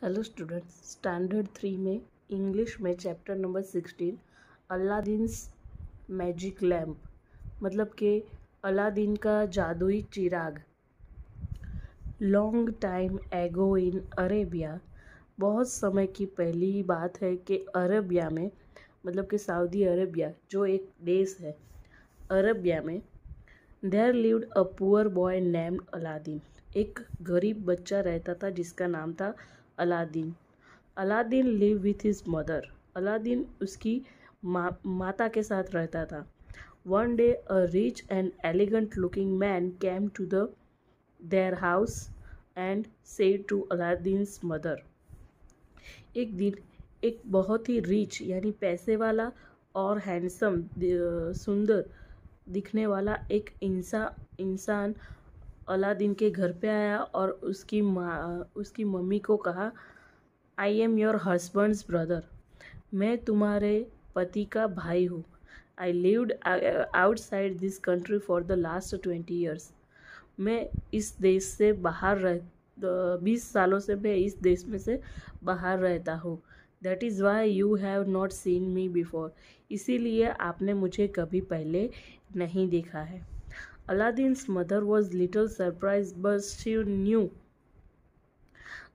Hello students, standard 3 में English में chapter number 16 अलादीन्स magic lamp मतलब कि अलादीन का जादुई चिराग। लॉन्ग टाइम एगो इन अरेबिया, बहुत समय की पहली बात है कि अरबिया में मतलब कि सऊदी अरेबिया जो एक देश है अरबिया में, there lived a poor boy named Aladdin. एक गरीब बच्चा रहता था जिसका नाम था Aladdin. Aladdin live with his mother. Aladdin उसकी माता के साथ रहता था। One day a rich and elegant looking man came to their house and said to Aladdin's mother. एक दिन एक बहुत ही रिच यानी पैसे वाला और हैंडसम सुंदर दिखने वाला एक इंसान अलादीन के घर पे आया और उसकी मम्मी को कहा, I am your husband's brother. मैं तुम्हारे पति का भाई हूँ। I lived outside this country for the last 20 years. मैं इस देश से बाहर 20 सालों से मैं इस देश में से बाहर रहता हूँ। That is why you have not seen me before. इसीलिए आपने मुझे कभी पहले नहीं देखा है। Aladdin's mother was little surprise but she knew.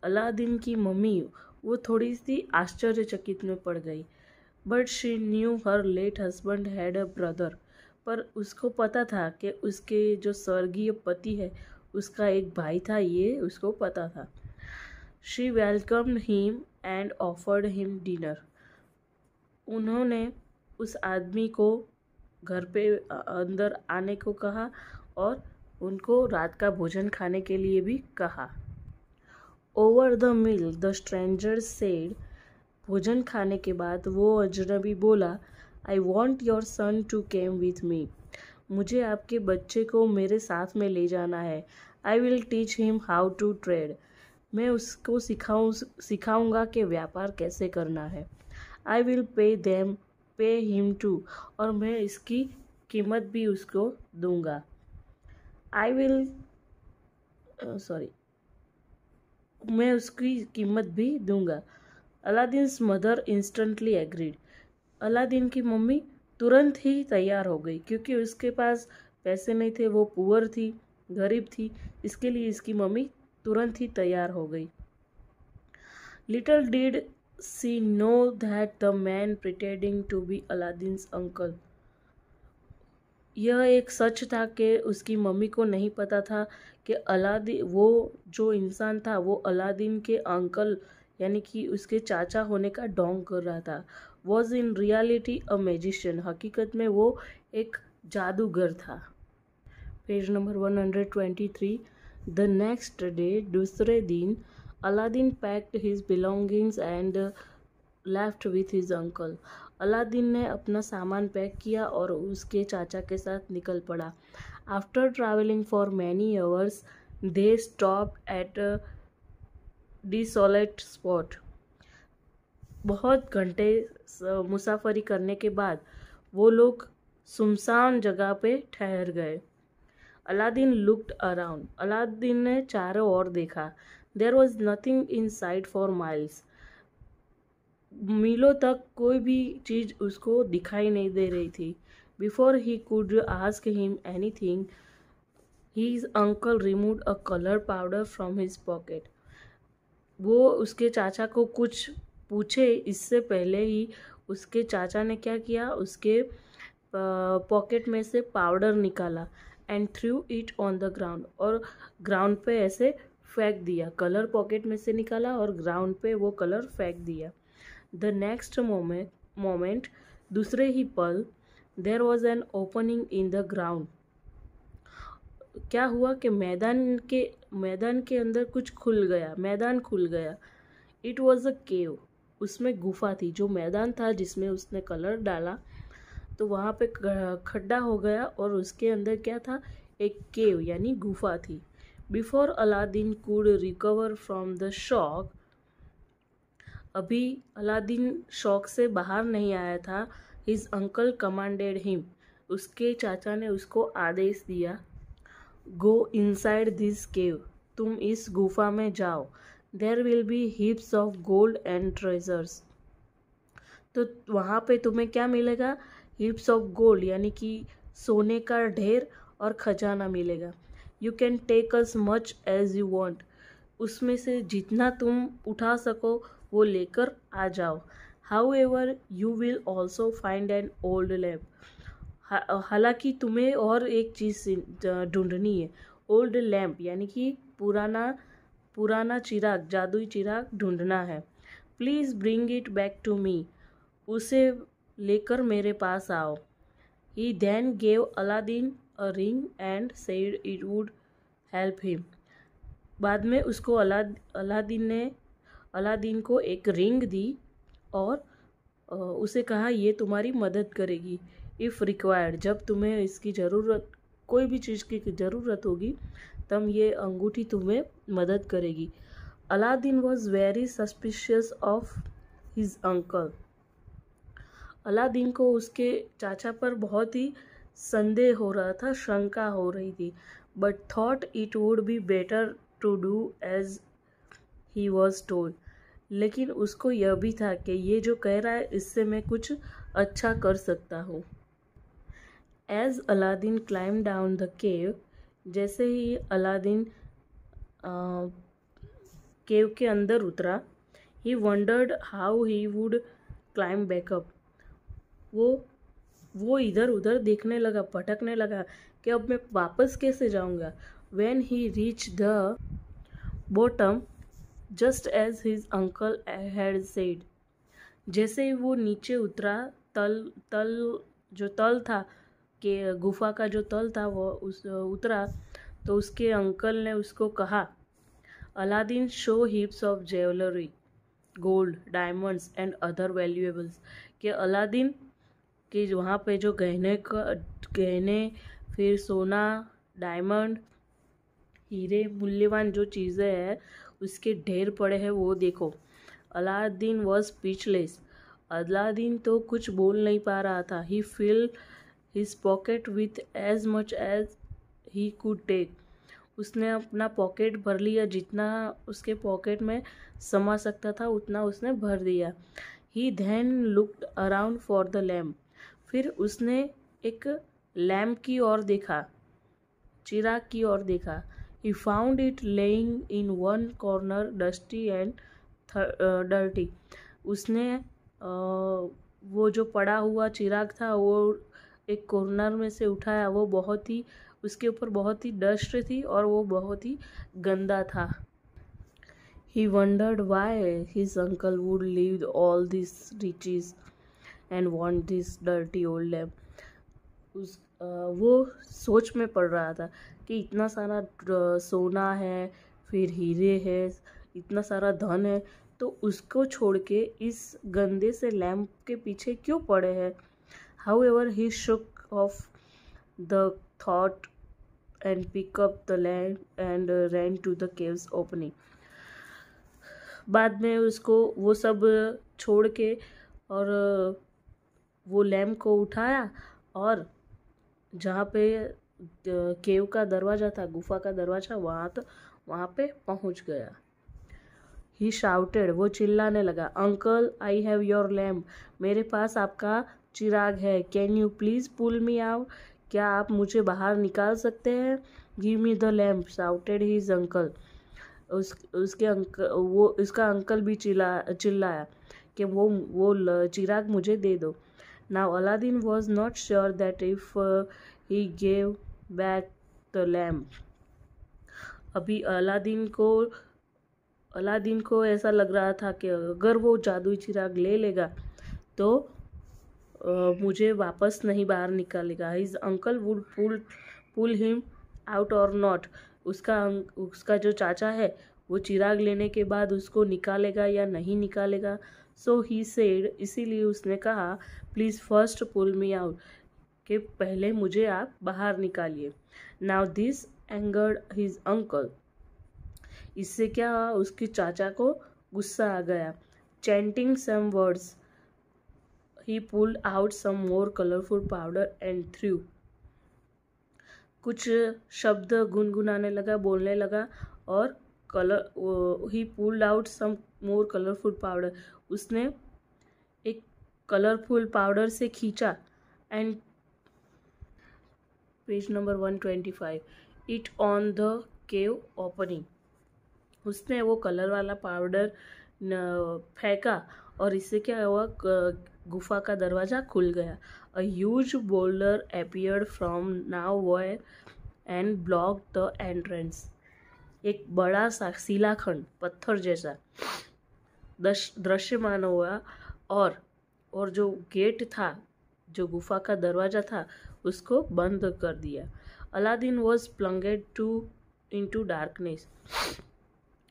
Aladdin की मम्मी वो थोड़ी सी आश्चर्यचकित में पड़ गई। But she knew her late husband had a brother. पर उसको पता था कि उसके जो स्वर्गीय पति है उसका एक भाई था, ये उसको पता था। She welcomed him and offered him dinner. उन्होंने उस आदमी को घर पे अंदर आने को कहा और उनको रात का भोजन खाने के लिए भी कहा। Over the meal the stranger said, भोजन खाने के बाद वो अजनबी बोला, I want your son to came with me. मुझे आपके बच्चे को मेरे साथ में ले जाना है। I will teach him how to trade. मैं उसको सिखाऊंगा कि व्यापार कैसे करना है। I will pay him too, और मैं इसकी कीमत भी उसको दूंगा। आई विल मैं उसकी कीमत भी दूंगा। अलादीन्स मदर इंस्टेंटली एग्रीड। अलादीन की मम्मी तुरंत ही तैयार हो गई क्योंकि उसके पास पैसे नहीं थे, वो पुअर थी, गरीब थी, इसके लिए इसकी मम्मी तुरंत ही तैयार हो गई। Little did she know that the man pretending to be Aladdin's uncle. यह एक सच था कि उसकी मम्मी को नहीं पता था कि अलादीन, वो जो इंसान था वो अलादीन के अंकल यानी कि उसके चाचा होने का ढोंग कर रहा था। Was in reality a magician. हकीकत में वो एक जादूगर था। Page number 123। The next day, दूसरे दिन, Aladdin packed his belongings and left with his uncle. Aladdin ने अपना सामान पैक किया और उसके चाचा के साथ निकल पड़ा। After travelling for many hours they stopped at a desolate spot. बहुत घंटे मुसाफरी करने के बाद वो लोग सुनसान जगह पे ठहर गए। Aladdin looked around. अलादीन ने चारों ओर देखा। There was nothing in sight for miles. मीलों तक कोई भी चीज़ उसको दिखाई नहीं दे रही थी। Before he could ask him anything, his uncle removed a colour powder from his pocket. वो उसके चाचा को कुछ पूछे इससे पहले ही उसके चाचा ने क्या किया, उसके पॉकेट में से पाउडर निकाला and through it on the ground, और ग्राउंड पे ऐसे फेंक दिया। कलर पॉकेट में से निकाला और ग्राउंड पे वो कलर फेंक दिया। द नेक्स्ट मोमेंट दूसरे ही पल, there was an opening in the ground. क्या हुआ कि मैदान के अंदर कुछ खुल गया, मैदान खुल गया। इट वॉज अ केव। उसमें गुफा थी। जो मैदान था जिसमें उसने कलर डाला तो वहाँ पे खड्डा हो गया और उसके अंदर क्या था, एक केव यानी गुफा थी। Before Aladdin could recover from the shock, अभी अलादीन शॉक से बाहर नहीं आया था। हिज अंकल कमांडेड हिम, उसके चाचा ने उसको आदेश दिया, गो इनसाइड दिस केव, तुम इस गुफा में जाओ। There will be heaps of gold and treasures. तो वहाँ पे तुम्हें क्या मिलेगा? हीप्स ऑफ गोल्ड यानी कि सोने का ढेर और खजाना मिलेगा। You can take as much as you want, उसमें से जितना तुम उठा सको वो लेकर आ जाओ। How ever you will also find an old lamp, हालांकि तुम्हें और एक चीज़ ढूंढनी है। ओल्ड लैम्प यानी कि पुराना पुराना चिराग, जादुई चिराग ढूंढना है। Please bring it back to me, उसे लेकर मेरे पास आओ। He then gave Aladdin a ring and said it would help him. बाद में उसको अलादीन को एक रिंग दी और उसे कहा ये तुम्हारी मदद करेगी। इफ़ रिक्वायर्ड, जब तुम्हें इसकी ज़रूरत, कोई भी चीज़ की ज़रूरत होगी तब ये अंगूठी तुम्हें मदद करेगी। Aladdin was very suspicious of his uncle, Aladdin को उसके चाचा पर बहुत ही संदेह हो रहा था, शंका हो रही थी। But thought it would be better to do as he was told, लेकिन उसको यह भी था कि ये जो कह रहा है इससे मैं कुछ अच्छा कर सकता हूँ। As Aladdin climb down the cave, जैसे ही अलादीन केव के अंदर उतरा, he wondered how he would climb back up, वो इधर उधर देखने लगा, भटकने लगा कि अब मैं वापस कैसे जाऊंगा। When he reached the bottom, just as his uncle had said, जैसे ही वो नीचे उतरा, जो तल था कि गुफा का जो तल था वो उतरा, तो उसके अंकल ने उसको कहा, Aladdin show heaps of jewellery, gold, diamonds and other valuables, कि अलादीन कि वहाँ पे जो गहने फिर सोना, डायमंड, हीरे, मूल्यवान जो चीज़ें हैं उसके ढेर पड़े हैं, वो देखो। अलादीन वॉज स्पीचलेस, अलादीन तो कुछ बोल नहीं पा रहा था। He fill his pocket with as much as he could take, उसने अपना पॉकेट भर लिया, जितना उसके पॉकेट में समा सकता था उतना उसने भर दिया। He then looked around for the lamp, फिर उसने एक लैम्प की ओर देखा, चिराग की ओर देखा। He found it laying in one corner dusty and dirty, उसने वो जो पड़ा हुआ चिराग था वो एक कॉर्नर में से उठाया, वो बहुत ही, उसके ऊपर बहुत ही डस्ट थी और वो बहुत ही गंदा था। He wondered why his uncle would leave all these riches and want this dirty old lamp. वो सोच में पड़ रहा था कि इतना सारा सोना है, फिर हीरे है, इतना सारा धन है, तो उसको छोड़ के इस गंदे से लैम्प के पीछे क्यों पड़े हैं। However, he shook off the thought and picked up the lamp and ran to the cave's opening. बाद में उसको वो सब छोड़ के और वो लैम्प को उठाया और जहाँ पे केव का दरवाज़ा था, गुफा का दरवाज़ा, वहाँ पे पहुँच गया। ही शाउटेड, वो चिल्लाने लगा, uncle I have your lamp, मेरे पास आपका चिराग है। Can you please pull me out, क्या आप मुझे बाहर निकाल सकते हैं। Give me the lamp, shouted his uncle, उसका अंकल भी चिल्लाया कि वो चिराग मुझे दे दो। Now Aladdin was not sure that if he gave back the lamp, अभी अलादीन को ऐसा लग रहा था कि अगर वो जादुई चिराग ले लेगा तो मुझे वापस नहीं बाहर निकालेगा। His uncle would pull him out or not, उसका जो चाचा है वो चिराग लेने के बाद उसको निकालेगा या नहीं निकालेगा। सो ही सेड, इसीलिए उसने कहा, please first pull me out, कि पहले मुझे आप बाहर निकालिए। Now this angered his uncle, इससे क्या हुआ, उसके चाचा को गुस्सा आ गया। Chanting some words, he pulled out some more colourful powder and threw, कुछ शब्द गुनगुनाने लगा, बोलने लगा और he pulled out some more colorful powder. उसने एक कलरफुल पाउडर से खींचा and page number 125 it on the cave opening. उसने वो कलर वाला पाउडर फेंका और इससे क्या हुआ, गुफा का दरवाज़ा खुल गया. A huge boulder appeared from nowhere and block the entrance. एक बड़ा सा शिलाखंड पत्थर जैसा दृश्यमान हुआ और जो गेट था, जो गुफा का दरवाज़ा था, उसको बंद कर दिया. Aladdin was plunged into darkness.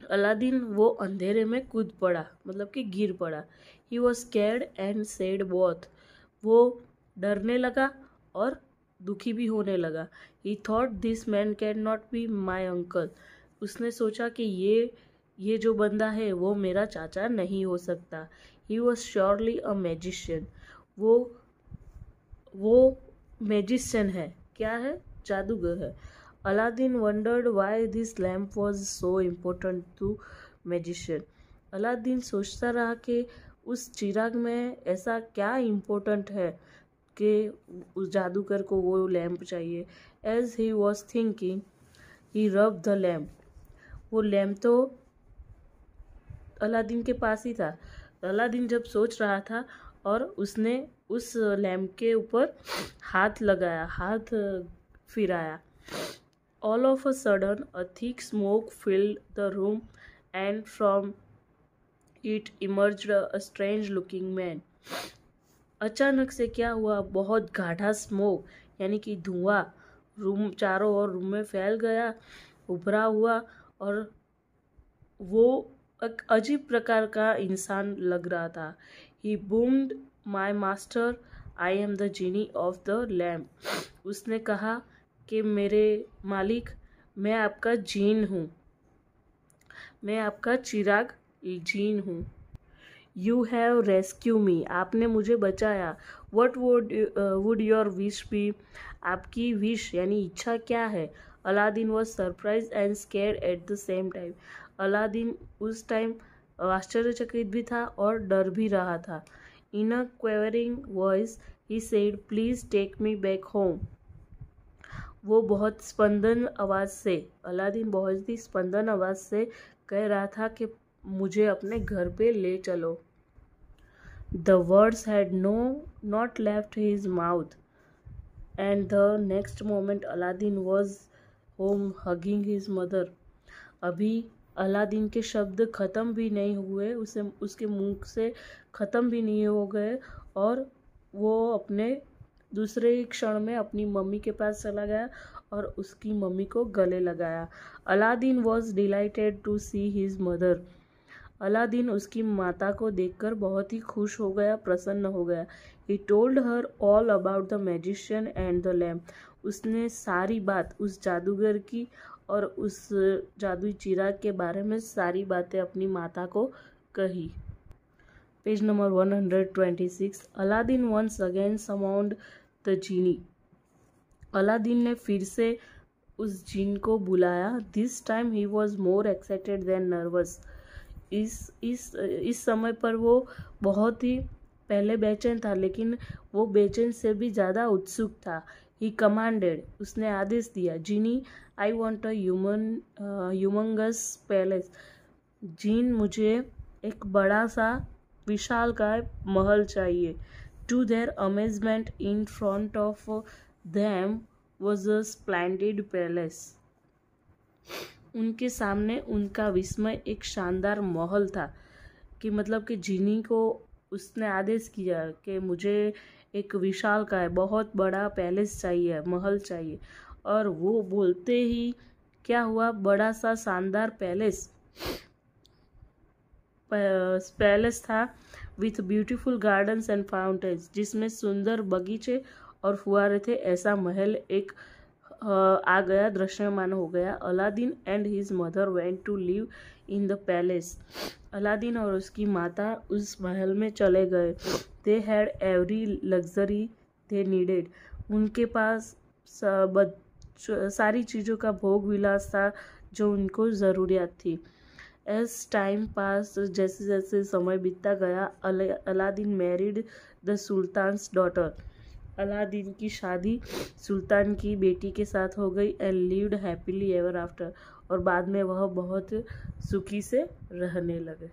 Aladdin वो अंधेरे में कूद पड़ा, मतलब कि गिर पड़ा. He was scared and sad both. वो डरने लगा और दुखी भी होने लगा. He thought this man can not be my uncle. उसने सोचा कि ये जो बंदा है वो मेरा चाचा नहीं हो सकता. He was surely a magician. वो मैजिशियन है. क्या है? जादूगर है. Aladdin wondered why this lamp was so important to magician. अलादीन सोचता रहा कि उस चिराग में ऐसा क्या इम्पोर्टेंट है कि उस जादूगर को वो लैम्प चाहिए. As he was thinking he rub the lamp. वो लैम्प तो अलादीन के पास ही था. अलादीन जब सोच रहा था और उसने उस लैम्प के ऊपर हाथ लगाया, हाथ फिराया. All of a sudden a thick smoke filled the room and from it emerged a strange looking man. अचानक से क्या हुआ, बहुत गाढ़ा स्मोक यानी कि धुआं रूम चारों ओर रूम में फैल गया, उभरा हुआ, और वो एक अजीब प्रकार का इंसान लग रहा था. He boomed, my master, I am the genie of the lamp. उसने कहा कि मेरे मालिक, मैं आपका जीन हूँ, मैं आपका चिराग जीन हूँ. You have rescue me. आपने मुझे बचाया. What would your wish be. आपकी विश यानी इच्छा क्या है. Aladdin was surprise and scared at the same time. Aladdin उस टाइम आश्चर्यचकित भी था और डर भी रहा था. In a quavering voice he said, please take me back home. वो बहुत स्पंदन आवाज़ से, अलादीन बहुत ही स्पंदन आवाज़ से कह रहा था कि मुझे अपने घर पे ले चलो. The words had not left his mouth, and the next moment Aladdin was home hugging his mother. अभी अलादीन के शब्द ख़त्म भी नहीं हुए, उसके मुंह से ख़त्म भी नहीं हो गए, और वो अपने दूसरे ही क्षण में अपनी मम्मी के पास चला गया और उसकी मम्मी को गले लगाया. Aladdin was delighted to see his mother. Aladdin उसकी माता को देखकर बहुत ही खुश हो गया, प्रसन्न हो गया. He told her all about the magician and the lamp. उसने सारी बात उस जादूगर की और उस जादुई चिराग के बारे में सारी बातें अपनी माता को कही. Page number 126. Aladdin once again summoned the genie. Aladdin ने फिर से उस जीन को बुलाया. This time he was more excited than nervous. इस समय पर वो बहुत ही पहले बेचैन था, लेकिन वो बेचैन से भी ज़्यादा उत्सुक था. He commanded. उसने आदेश दिया. Genie, I want a humongous palace. जीन, मुझे एक बड़ा सा विशालकाय महल चाहिए. To their amazement in front of them was a splendid palace. उनके सामने उनका विस्मय एक शानदार महल था. कि मतलब कि जीनी को उसने आदेश किया कि मुझे एक विशालकाय बहुत बड़ा पैलेस चाहिए, महल चाहिए, और वो बोलते ही क्या हुआ, बड़ा सा शानदार पैलेस था with beautiful gardens and fountains, जिसमें सुंदर बगीचे और फुहारे थे. ऐसा महल एक आ गया, दृश्यमान हो गया. Aladdin and his mother went to live in the palace. Aladdin और उसकी माता उस महल में चले गए. They had every luxury they needed. उनके पास सारी चीज़ों का भोग विलास था जो उनको ज़रूरियात थी। एज टाइम पास, जैसे जैसे समय बीतता गया, Aladdin married the sultan's daughter. Aladdin की शादी सुल्तान की बेटी के साथ हो गई। And lived happily ever after, और बाद में वह बहुत सुखी से रहने लगे।